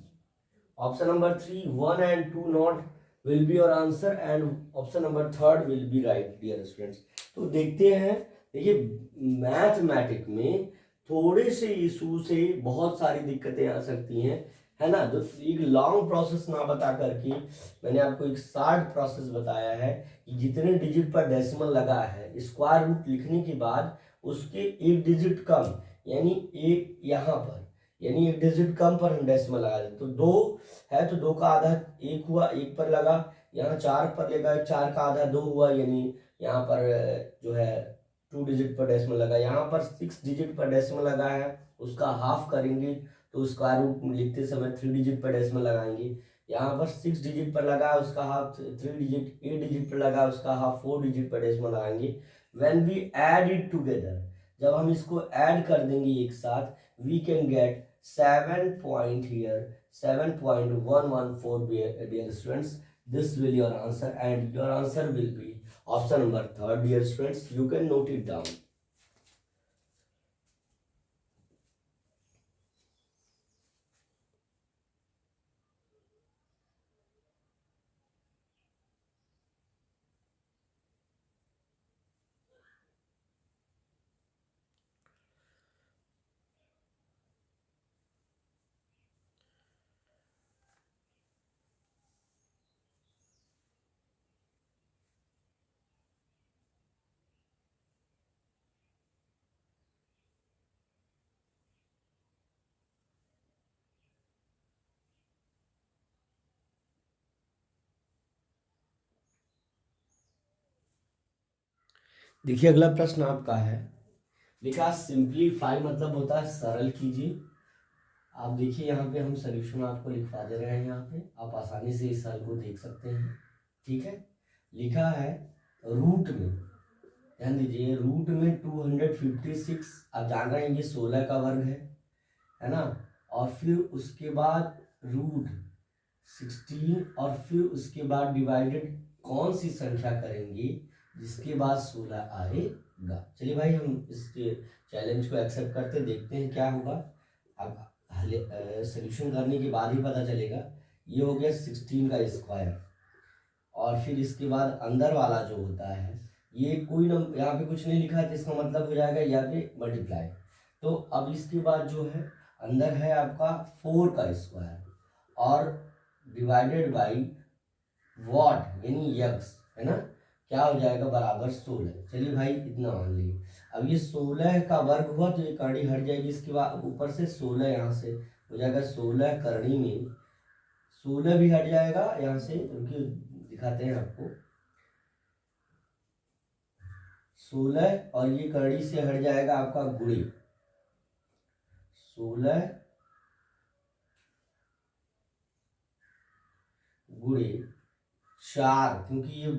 Option number 3 1 and 2 not will be your answer and option number 3 will be right dear students। तो देखते हैं, देखिए मैथमेटिक में थोड़े से इशू से बहुत सारी दिक्कतें आ सकती हैं, है ना। तो एक लॉन्ग प्रोसेस ना बता करके मैंने आपको एक शॉर्ट प्रोसेस बताया है कि जितने डिजिट पर डेसिमल लगा है स्क्वायर रूट लिखने के बाद उसके एक डिजिट कम यानी एक यहाँ पर यानी एक डिजिट कम पर हम डेसिमल लगा दें। तो 2 है तो 2 का आधा 1 हुआ, 1 पर लगा, यहाँ 4 पर लगा, 4 का आधा 2 हुआ यानी यहाँ पर जो है 2 डिजिट पर डेसिमल लगा। यहाँ पर 6 डिजिट पर डेसिमल लगा है, उसका हाफ करेंगे तो स्क्वायर रूट लिखते समय 3 डिजिट पर डेसिमल लगाएंगे। यहाँ पर 6 डिजिट पर लगा उसका हाफ 3 डिजिट, 8 डिजिट पर लगा उसका हाफ 4 डिजिट पर डेसिमल लगाएंगे। When we add it together, जब हम इसको ऐड कर देंगे एक साथ, we can get 7 point here 7.114 dear students। This will your answer and your answer will be option number 3 dear students। You can note it down। देखिए अगला प्रश्न आपका है, लिखा सिंप्लीफाई मतलब होता है सरल कीजिए। आप देखिए यहाँ पे हम सॉल्यूशन आपको लिखवा दे रहे हैं, यहाँ पे आप आसानी से इस हल को देख सकते हैं। ठीक है, लिखा है रूट में, ध्यान दीजिए रूट में 256, आप जान रहे हैं ये 16 का वर्ग है ना। और फिर उसके बाद रूट 16 और फिर उसके बाद डिवाइडेड कौन सी संख्या करेंगे जिसके बाद 16 आएगा। चलिए भाई हम इस चैलेंज को एक्सेप्ट करते देखते हैं क्या होगा। अब सॉल्यूशन करने के बाद ही पता चलेगा। ये हो गया 16 का स्क्वायर और फिर इसके बाद अंदर वाला जो होता है ये कोई नंबर यहाँ पे कुछ नहीं लिखा है तो इसका मतलब हो जाएगा यहाँ पे मल्टीप्लाई। तो अब इसके बाद जो है अंदर है आपका 4 का स्क्वायर और डिवाइडेड बाई वॉट यानी यक्स, है ना, क्या हो जाएगा बराबर 16। चलिए भाई इतना मान लीजिए। अब ये 16 का वर्ग हुआ तो ये करनी हट जाएगी, इसके बाद ऊपर से 16 यहाँ से हो जाएगा 16 करनी में 16 भी हट जाएगा यहाँ से, क्योंकि दिखाते हैं आपको 16 और ये करनी से हट जाएगा आपका गुणे 16 गुणे 4, क्योंकि ये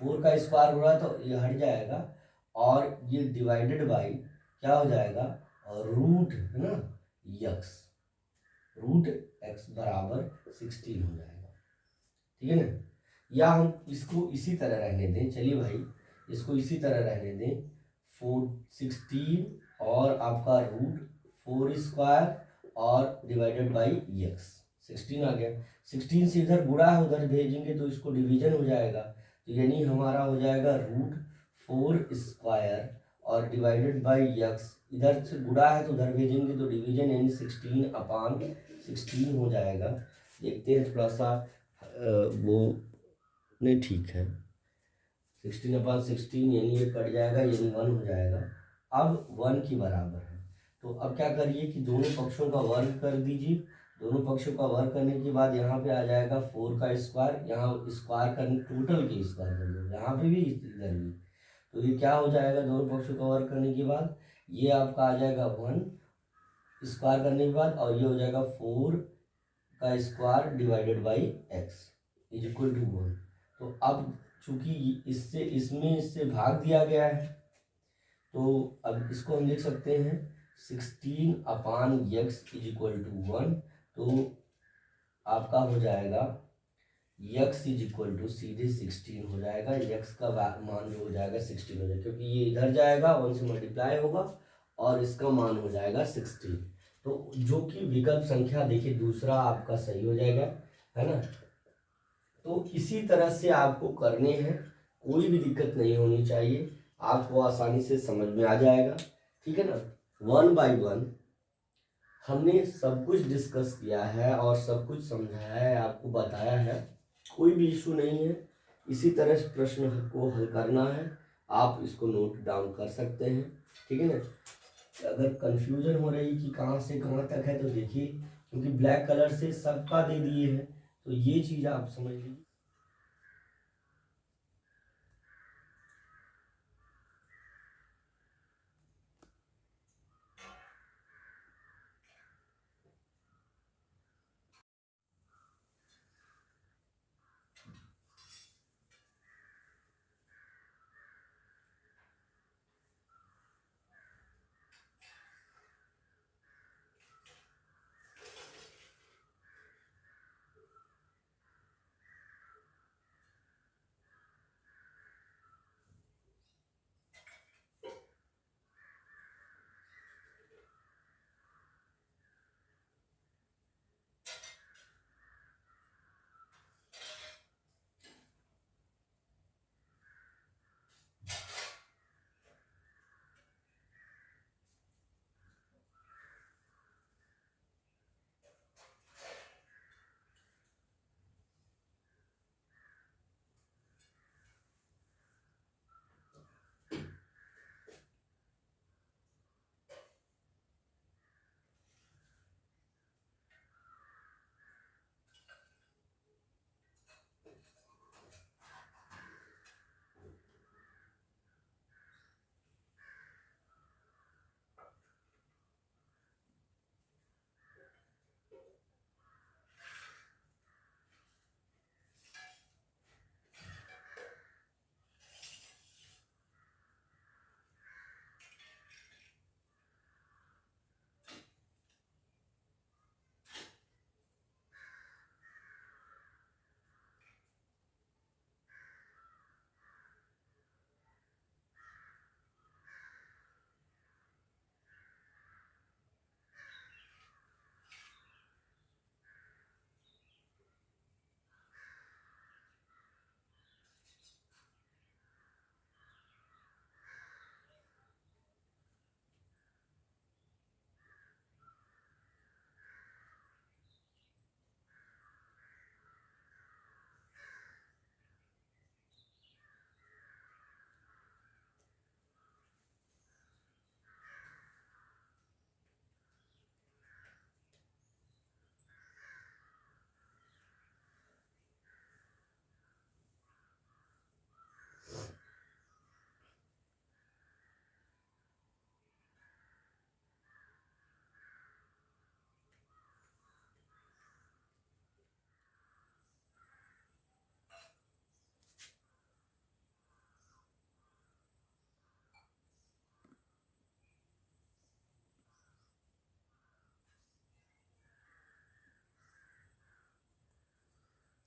4 का स्क्वायर हो रहा है तो ये हट जाएगा और ये डिवाइडेड बाई क्या हो जाएगा और रूट, है ना, यक्स, रूट एक्स बराबर 16 हो जाएगा। ठीक है ना, या हम इसको इसी तरह रहने दें। चलिए भाई इसको इसी तरह रहने दें 16 और आपका रूट 4 स्क्वायर और डिवाइडेड बाई एक्स 16 आ गया। 16 से इधर गुणा है उधर भेजेंगे तो इसको डिवीजन हो जाएगा, तो यानी हमारा हो जाएगा रूट 4 स्क्वायर और डिवाइडेड बाई एक्स, इधर से गुणा है तो उधर भेजेंगे तो डिवीजन यानी 16/16 हो जाएगा। देखते हैं थोड़ा सा वो नहीं ठीक है, 16/16 यानी ये कट जाएगा यानी 1 हो जाएगा। अब 1 की बराबर है तो अब क्या करिए कि दोनों पक्षों का वर्ग कर दीजिए। दोनों पक्षों का वर्ग करने के बाद यहाँ पे आ जाएगा 4 का स्क्वायर, यहाँ स्क्वायर करने टोटल के स्क्वायर कर दो, यहाँ पे भी इधर भी। तो ये क्या हो जाएगा, दोनों पक्षों को कवर करने के बाद ये आपका आ जाएगा 1 स्क्वायर करने के बाद, और ये हो जाएगा 4 का square divided by x is equal to 1। तो अब चूंकि इससे भाग दिया गया है, तो अब इसको हम लिख सकते हैं 16/x इज इक्वल टू 1। तो आपका हो जाएगा x इज इक्वल टू सीधे 16 हो जाएगा, x का मान जो हो जाएगा 16 हो जाएगा, क्योंकि ये इधर जाएगा 1 से मल्टीप्लाई होगा और इसका मान हो जाएगा 16। तो जो कि विकल्प संख्या देखिए दूसरा आपका सही हो जाएगा, है ना। तो इसी तरह से आपको करने हैं, कोई भी दिक्कत नहीं होनी चाहिए, आपको आसानी से समझ में आ जाएगा, ठीक है ना। 1 बाई 1 हमने सब कुछ डिस्कस किया है और सब कुछ समझाया है, आपको बताया है, कोई भी इशू नहीं है। इसी तरह से प्रश्न को हल करना है, आप इसको नोट डाउन कर सकते हैं, ठीक है ना। अगर कंफ्यूजन हो रही कि कहाँ से कहाँ तक है, तो देखिए क्योंकि ब्लैक कलर से सबका दे दिए हैं, तो ये चीज़ आप समझ लीजिए।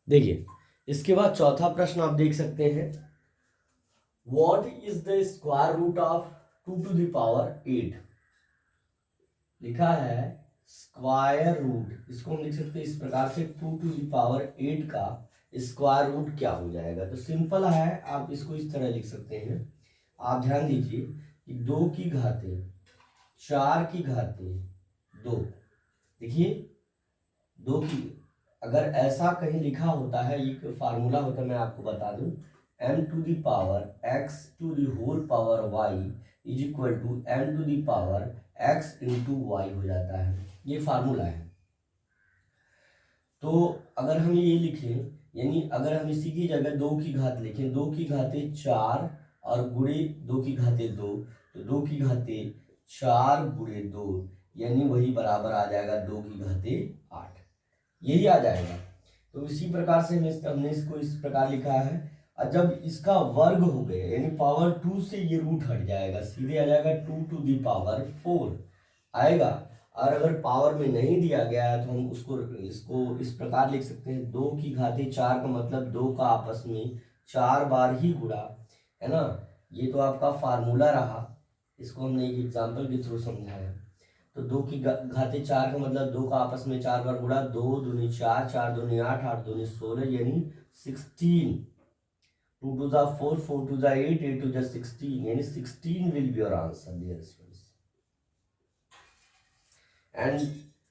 देखिए इसके बाद चौथा प्रश्न आप देख सकते हैं, what is the square root of 2 to the power 8। लिखा है स्क्वायर रूट, इसको हम लिख सकते हैं इस प्रकार से 2 टू द पावर 8 का स्क्वायर रूट क्या हो जाएगा। तो सिंपल है, आप इसको इस तरह लिख सकते हैं। आप ध्यान दीजिए कि 2 की घातें 4 की घातें 2, देखिए 2 की, अगर ऐसा कहीं लिखा होता है, ये फार्मूला होता है, मैं आपको बता दूं, m to the power x to the whole power y is equal to m to the power x into y हो जाता है, ये फार्मूला है। तो अगर हम ये लिखें, यानी अगर हम इसी की जगह 2 की घात लिखें, 2 की घातें 4 और गुणे 2 की घाते 2, तो 2 की घाते 4 गुणे 2, यानी वही बराबर आ जाएगा 2 की घाते 8, यही आ जाएगा। तो इसी प्रकार से हमने इसको इस प्रकार लिखा है। और जब इसका वर्ग हो गया यानी पावर 2 से ये रूट हट जाएगा, सीधे आ जाएगा 2 टू दी पावर 4 आएगा। और अगर पावर में नहीं दिया गया है तो हम इसको इस प्रकार लिख सकते हैं, 2 की घाते 4 का मतलब 2 का आपस में 4 बार ही गुणा, है ना। ये तो आपका फार्मूला रहा, इसको हमने एक एग्जाम्पल के थ्रू समझाया। तो 2 की घाते 4 का मतलब 2 का आपस में 4 बार गुणा, 2 दूनी 4, 4 दूनी 8, 8 दूनी 16, यानी 16। 2 to the 4, 4 to the 8, 8 to the 16, यानी 16 will be your answer, dear students. And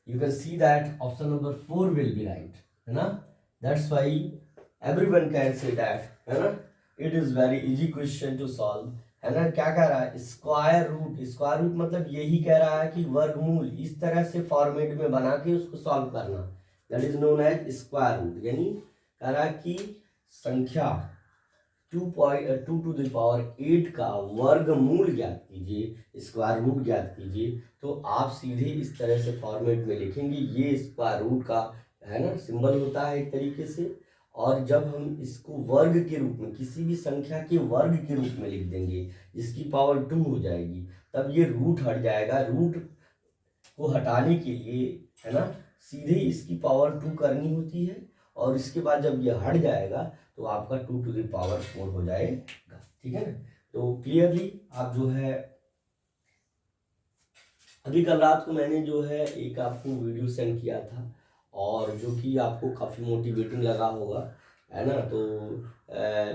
you can see that option number 4 will be right, है ना। That's why everyone can say that, है ना। It is very easy question to solve, है ना। क्या कह रहा है, स्क्वायर रूट मतलब यही कह रहा है कि वर्गमूल इस तरह से फॉर्मेट में बना के उसको सॉल्व करना, that is known as square root. यानी कह रहा है कि संख्या 2 टू द पावर 8 का वर्गमूल ज्ञात कीजिए, स्क्वायर रूट ज्ञात कीजिए। तो आप सीधे इस तरह से फॉर्मेट में लिखेंगे, ये स्क्वायर रूट का, है ना, सिंबल होता है एक तरीके से। और जब हम इसको वर्ग के रूप में, किसी भी संख्या के वर्ग के रूप में लिख देंगे जिसकी पावर 2 हो जाएगी, तब ये रूट हट जाएगा। रूट को हटाने के लिए, है ना, सीधे इसकी पावर 2 करनी होती है, और इसके बाद जब ये हट जाएगा तो आपका 2 टू द पावर 4 हो जाएगा, ठीक है ना। तो क्लियरली आप जो है, अभी कल रात को मैंने जो है एक आपको वीडियो सेंड किया था, और जो कि आपको काफ़ी मोटिवेटिंग लगा होगा, है ना। तो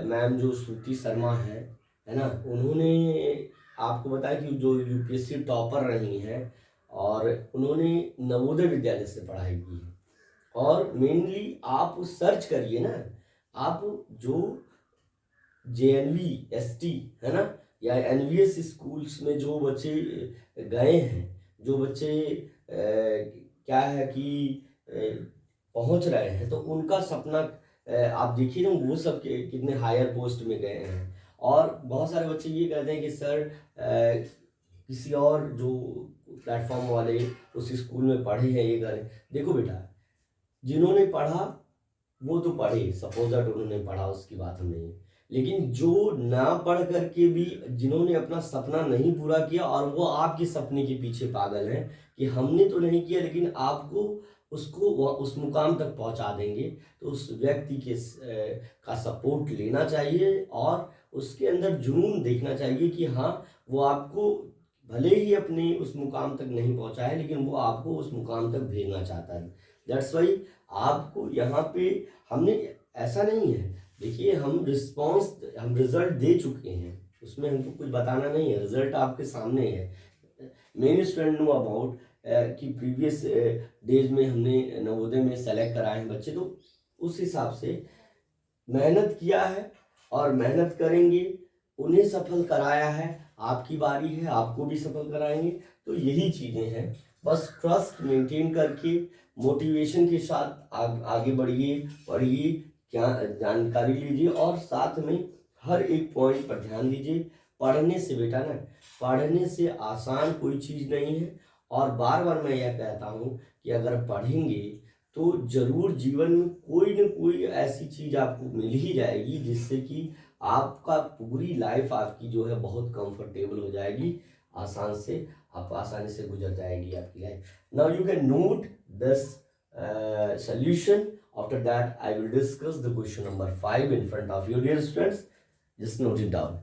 मैम जो श्रुति शर्मा है ना, उन्होंने आपको बताया कि जो यूपीएससी टॉपर रही हैं, और उन्होंने नवोदय विद्यालय से पढ़ाई की है। और मेनली आप सर्च करिए ना, आप जो JNV ST, है ना, या NVS स्कूल्स में जो बच्चे गए हैं, जो बच्चे क्या है कि पहुंच रहे हैं, तो उनका सपना आप देखिए ना, वो सब कितने हायर पोस्ट में गए हैं। और बहुत सारे बच्चे ये कहते हैं कि सर किसी और जो प्लेटफॉर्म वाले उस स्कूल में पढ़े हैं, ये करें। देखो बेटा, जिन्होंने पढ़ा वो तो पढ़े, सपोज दैट उन्होंने पढ़ा, उसकी बात हम नहीं, लेकिन जो ना पढ़ करके भी जिन्होंने अपना सपना नहीं पूरा किया, और वो आपके सपने के पीछे पागल हैं कि हमने तो नहीं किया लेकिन आपको उसको उस मुकाम तक पहुंचा देंगे, तो उस व्यक्ति के का सपोर्ट लेना चाहिए, और उसके अंदर जुनून देखना चाहिए कि हाँ, वो आपको भले ही अपने उस मुकाम तक नहीं पहुंचा है, लेकिन वो आपको उस मुकाम तक भेजना चाहता है। दैट्स वाई आपको यहाँ पे हमने, ऐसा नहीं है, देखिए हम रिजल्ट दे चुके हैं, उसमें हमको कुछ बताना नहीं है, रिजल्ट आपके सामने है। मेनी स्टूडेंट नो अबाउट कि प्रीवियस डेज में हमने नवोदय में सेलेक्ट कराए हैं बच्चे, तो उस हिसाब से मेहनत किया है और मेहनत करेंगे, उन्हें सफल कराया है, आपकी बारी है, आपको भी सफल कराएंगे। तो यही चीज़ें हैं, बस ट्रस्ट मेंटेन करके मोटिवेशन के साथ आगे बढ़िए, पढ़िए, क्या जानकारी लीजिए, और साथ में हर एक पॉइंट पर ध्यान दीजिए। पढ़ने से बेटा ना, पढ़ने से आसान कोई चीज़ नहीं है। और बार बार मैं यह कहता हूँ कि अगर पढ़ेंगे तो जरूर जीवन में कोई न कोई ऐसी चीज आपको मिल ही जाएगी जिससे कि आपका पूरी लाइफ आपकी जो है बहुत कंफर्टेबल हो जाएगी, आसान से, आप आसानी से गुजर जाएगी आपकी life. Now you can note this solution. After that I will discuss the question number 5 in front of you, dear students. Just note it down.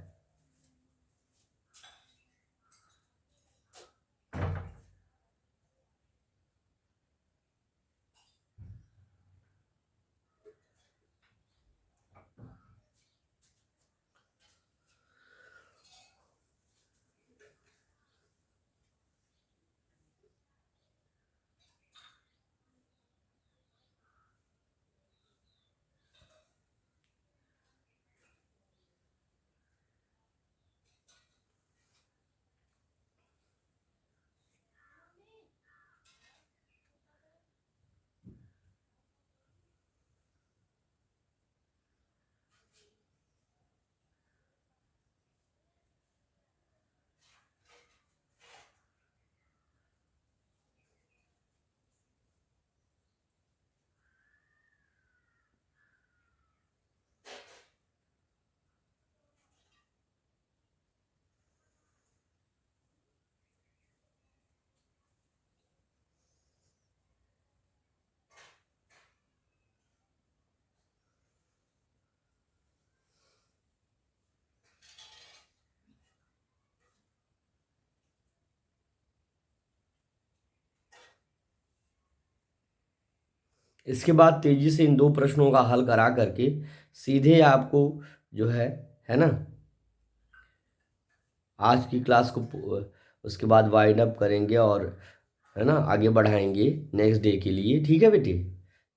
इसके बाद तेजी से इन 2 प्रश्नों का हल करा करके सीधे आपको जो है ना, आज की क्लास को उसके बाद वाइंड अप करेंगे और है ना आगे बढ़ाएंगे नेक्स्ट डे के लिए। ठीक है बेटे,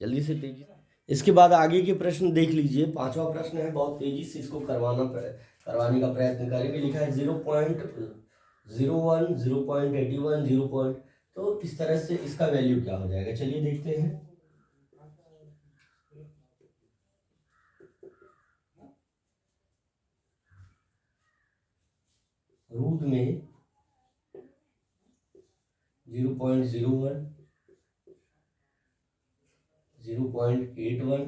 जल्दी से तेजी। इसके बाद आगे के प्रश्न देख लीजिए। 5वां प्रश्न है, बहुत तेजी से इसको करवाने का प्रयत्न करेंगे। लिखा है 0.01, 0.81, 0. तो इस तरह से इसका वैल्यू क्या हो जाएगा, चलिए देखते हैं। रूट में 0.01, 0.81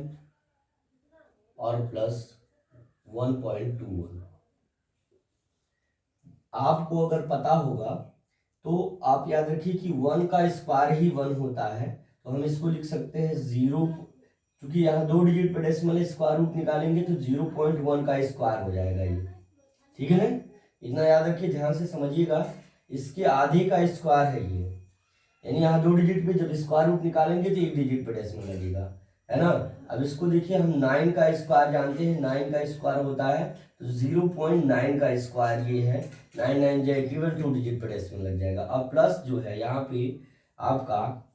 और प्लस 1.21। आपको अगर पता होगा तो आप याद रखिए कि 1 का स्क्वायर ही 1 होता है, तो हम इसको लिख सकते हैं 0, क्योंकि यहाँ 2 डिजिट पे डेसिमल स्क्वायर रूट निकालेंगे तो 0.1 का स्क्वायर हो जाएगा ये। ठीक है ना, इतना याद रखिए, ध्यान से समझिएगा। इसके आधे का स्क्वायर है ये, यानी यहाँ 2 डिजिट पे जब स्क्वायर रूट निकालेंगे तो 1 डिजिट पे डेसिमल लगेगा, है ना। अब इसको देखिए, हम 9 का स्क्वायर जानते हैं, 9 का स्क्वायर होता है तो 0.9 का स्क्वायर ये है, 9 9 जो 81, 2 डिजिट पे डेसिमल लग जाएगा। अब प्लस जो है यहाँ पे आपका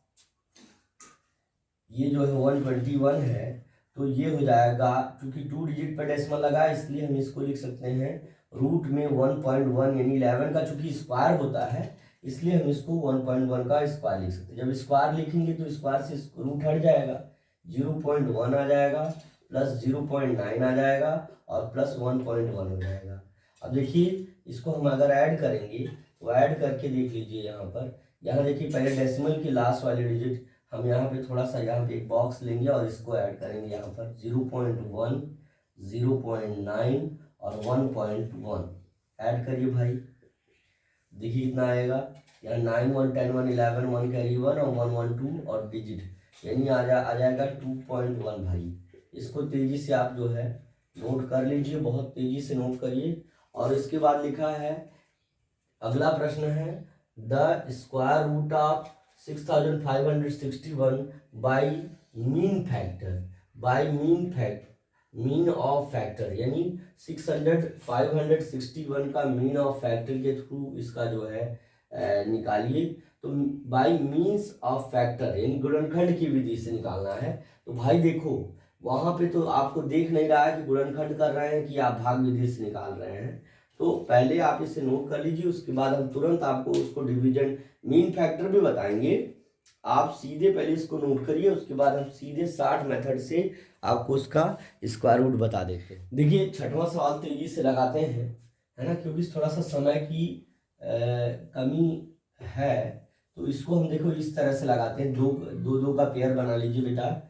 ये जो है 121 है, तो ये हो जाएगा, क्योंकि 2 डिजिट पे डेसिमल लगा है इसलिए हम इसको लिख सकते हैं रूट में 1.1, यानी 11 का चूंकि स्क्वायर होता है इसलिए हम इसको 1.1 का स्क्वायर लिख सकते हैं। जब स्क्वायर लिखेंगे तो स्क्वायर से रूट हट जाएगा, 0.1 आ जाएगा, प्लस 0.9 आ जाएगा और प्लस 1.1 हो जाएगा। अब देखिए इसको हम अगर ऐड करेंगे तो ऐड करके देख लीजिए, यहाँ देखिए पहले डेसिमल की लास्ट वाली डिजिट हम यहाँ पे थोड़ा सा यहाँ पे एक बॉक्स लेंगे और इसको ऐड करेंगे। यहाँ पर 0.1, 0.9 और 1.1 ऐड करिए भाई, देखिए कितना आएगा। यहाँ 9 1 10 1 11 1 कैरी 1 और 1 1 2 और डिजिट यानी आ जाएगा 2.1 भाई। इसको तेजी से आप जो है नोट कर लीजिए, बहुत तेजी से नोट करिए। और इसके बाद लिखा है, अगला प्रश्न है, the square root of 6561 by mean factor, mean of factor, यानी 561 का मीन ऑफ फैक्टर के थ्रू इसका जो है निकालिए। तो बाई मीन्स ऑफ फैक्टर यानी गुणनखंड की विधि से निकालना है। तो भाई देखो वहां पे तो आपको देख नहीं रहा है कि गुणनखंड कर रहे हैं कि आप भाग विधि से निकाल रहे हैं, तो पहले आप इसे नोट कर लीजिए, उसके बाद हम तुरंत आपको उसको डिवीजन मीन फैक्टर भी बताएंगे। आप सीधे पहले इसको नोट करिए, उसके बाद हम सीधे 60 मेथड से आपको उसका स्क्वायर रूट बता देते हैं। देखिए 6वां सवाल तेजी से लगाते हैं, है ना, क्योंकि थोड़ा सा समय की कमी है, तो इसको हम देखो इस तरह से लगाते हैं। दो का पेयर बना लीजिए बेटा।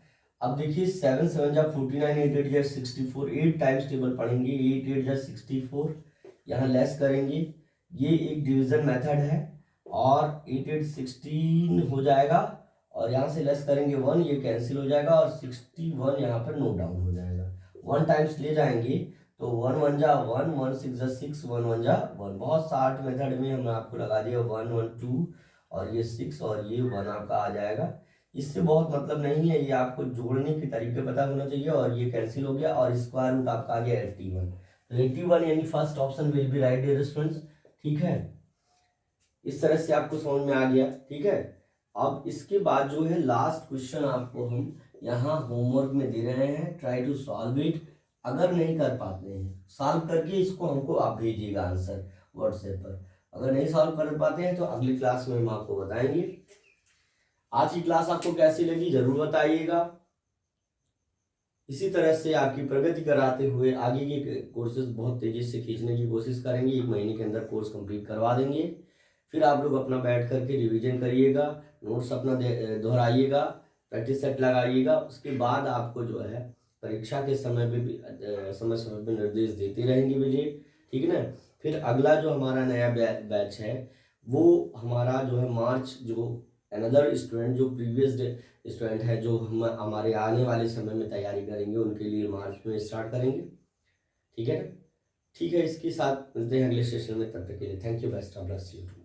अब देखिए 7 7 जा 49, 8 8 जा 64, 8 टाइम्स टेबल पढ़ेंगे, 8 8 जा 64, यहाँ लेस करेंगे, ये एक डिवीजन मेथड है और 8 8 16 हो जाएगा और यहाँ से लेस करेंगे 1, ये कैंसिल हो जाएगा और 61 यहाँ पर नोट डाउन हो जाएगा। 1 टाइम्स ले जाएंगे तो 1 1 जा 1, 1 6 जा 6, 1 1 जा 1। बहुत शार्ट मेथड में हमने आपको लगा दिया 1 1 2 और ये 6 और ये 1 आपका आ जाएगा। इससे बहुत मतलब नहीं है, ये आपको जोड़ने के तरीके पता होना चाहिए। और ये कैंसिल हो गया और स्क्वायर रूट आपका आ गया 81। तो 81 यानी first option will be right dear students. ठीक है, इस तरह से आपको समझ में आ गया। ठीक है, अब इसके बाद जो है लास्ट क्वेश्चन आपको हम यहाँ होमवर्क में दे रहे हैं, ट्राई टू सॉल्व इट। अगर नहीं कर पाते हैं सॉल्व करके इसको हमको आप भेजिएगा आंसर व्हाट्सएप पर। अगर नहीं सॉल्व कर पाते हैं तो अगली क्लास में हम आपको बताएंगे। आज की क्लास आपको कैसी लगी जरूर बताइएगा। इसी तरह से आपकी प्रगति कराते हुए आगे के कोर्सेज बहुत तेजी से खींचने की कोशिश करेंगे। 1 महीने के अंदर कोर्स कंप्लीट करवा देंगे। फिर आप लोग अपना बैठ करके रिवीजन करिएगा, नोट्स अपना दोहराइएगा, प्रैक्टिस सेट लगाइएगा। उसके बाद आपको जो है परीक्षा के समय पे भी समय समय पे निर्देश देते रहेंगे विजय। ठीक है ना। फिर अगला जो हमारा नया बैच है वो हमारा जो है मार्च, जो अनदर स्टूडेंट जो प्रीवियस स्टूडेंट है जो हम हमारे आने वाले समय में तैयारी करेंगे उनके लिए मार्च में स्टार्ट करेंगे। ठीक है ना। ठीक है, इसके साथ मिलते हैं अगले सेशन में, तब तक के लिए thank you, best of luck.